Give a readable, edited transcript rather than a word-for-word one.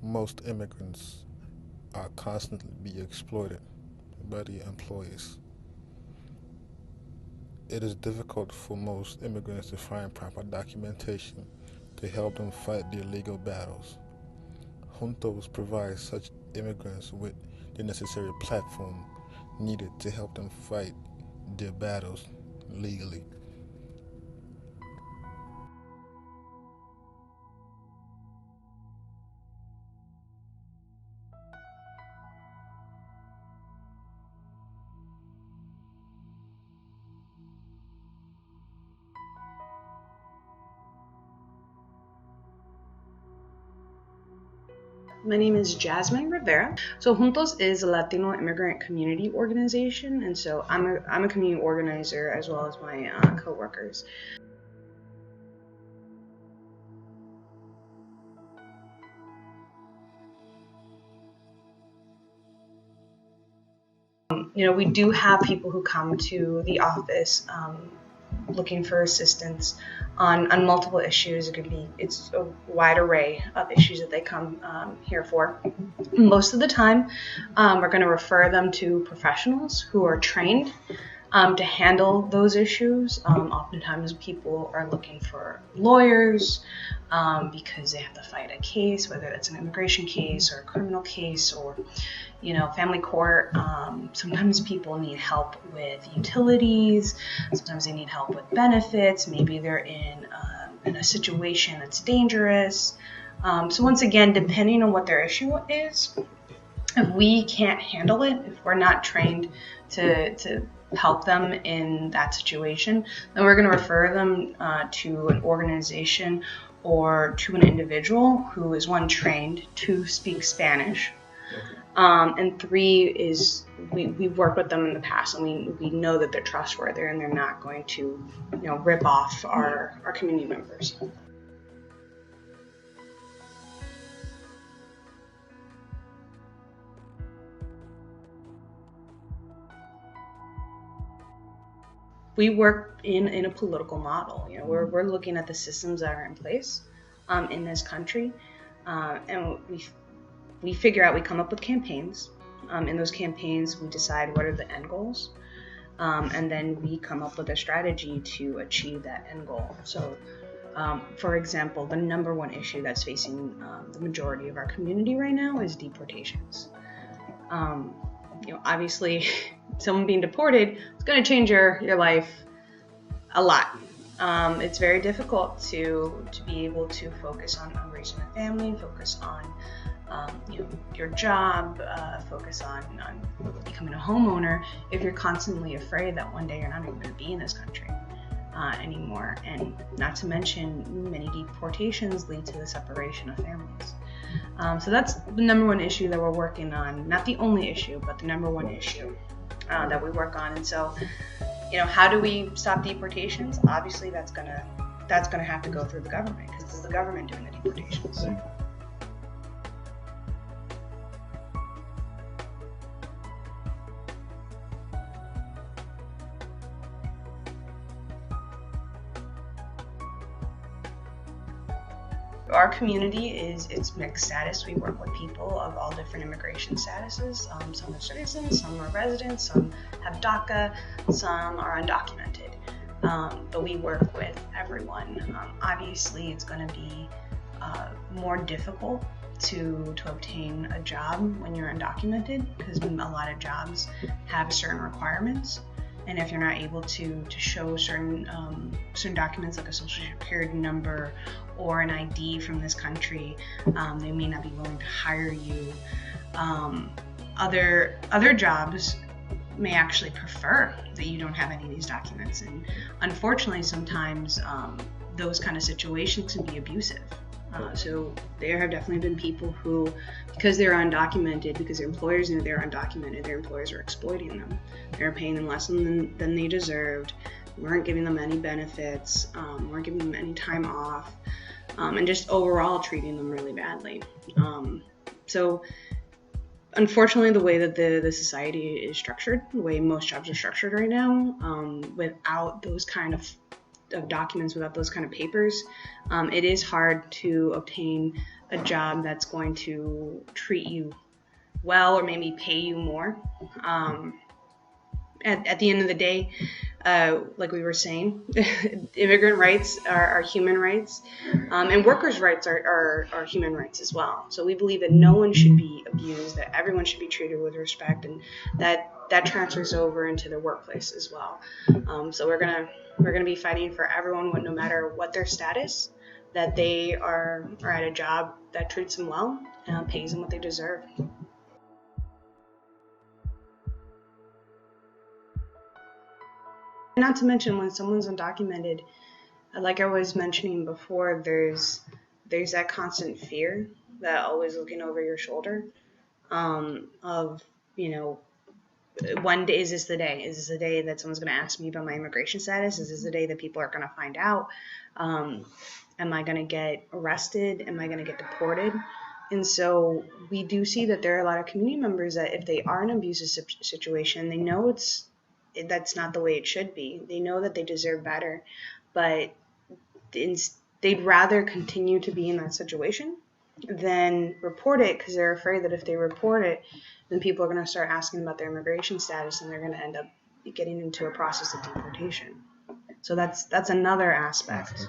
Most immigrants are constantly being exploited by the employers. It is difficult for most immigrants to find proper documentation to help them fight their legal battles. Juntos provides such immigrants with the necessary platform needed to help them fight their battles legally. My name is Jasmine Rivera. So Juntos is a Latino immigrant community organization, and so I'm a community organizer as well as my coworkers. We do have people who come to the office looking for assistance on multiple issues. It's a wide array of issues that they come here for. Most of the time, we're going to refer them to professionals who are trained to handle those issues. Oftentimes people are looking for lawyers because they have to fight a case, whether it's an immigration case or a criminal case or family court. Sometimes people need help with utilities. Sometimes they need help with benefits. Maybe they're in a situation that's dangerous. So once again, depending on what their issue is, if we can't handle it, if we're not trained to help them in that situation, then we're going to refer them to an organization or to an individual who is, one, trained, two, speak Spanish, and three is we've worked with them in the past, and we know that they're trustworthy and they're not going to rip off our community members. We work in a political model. We're looking at the systems that are in place in this country, and we figure out, we come up with campaigns. In those campaigns, we decide what are the end goals, and then we come up with a strategy to achieve that end goal. So, for example, the number one issue that's facing the majority of our community right now is deportations. Obviously, someone being deported is going to change your life a lot. It's very difficult to be able to focus on raising a family, focus on your job, focus on becoming a homeowner if you're constantly afraid that one day you're not even going to be in this country anymore. And not to mention, many deportations lead to the separation of families. So that's the number one issue that we're working on. Not the only issue, but the number one issue that we work on. And so, how do we stop deportations? Obviously, that's gonna have to go through the government, because it's the government doing the deportations. Our community it's mixed status. We work with people of all different immigration statuses. Some are citizens, some are residents, some have DACA, some are undocumented. But we work with everyone. Obviously, it's going to be more difficult to obtain a job when you're undocumented, because a lot of jobs have certain requirements. And if you're not able to show certain documents like a social security number or an ID from this country, they may not be willing to hire you. Other jobs may actually prefer that you don't have any of these documents, and unfortunately, sometimes those kind of situations can be abusive. So there have definitely been people who, because they're undocumented, because their employers knew they're undocumented, their employers were exploiting them. They were paying them less than they deserved, weren't giving them any benefits, weren't giving them any time off, and just overall treating them really badly. So unfortunately, the way that the society is structured, the way most jobs are structured right now, without those kind of of documents, without those kind of papers, it is hard to obtain a job that's going to treat you well or maybe pay you more. At the end of the day, like we were saying, immigrant rights are human rights, and workers' rights are human rights as well. So we believe that no one should be abused, that everyone should be treated with respect, and that transfers over into the workplace as well. So we're gonna be fighting for everyone, no matter what their status, that they are at a job that treats them well and pays them what they deserve. Not to mention, when someone's undocumented, like I was mentioning before, there's that constant fear, that always looking over your shoulder, of, one day, is this the day? Is this the day that someone's going to ask me about my immigration status? Is this the day that people are going to find out? Am I going to get arrested? Am I going to get deported? And so we do see that there are a lot of community members that, if they are in an abusive situation, they know that's not the way it should be. They know that they deserve better, but they'd rather continue to be in that situation than report it, because they're afraid that if they report it, then people are going to start asking about their immigration status, and they're going to end up getting into a process of deportation. So that's another aspect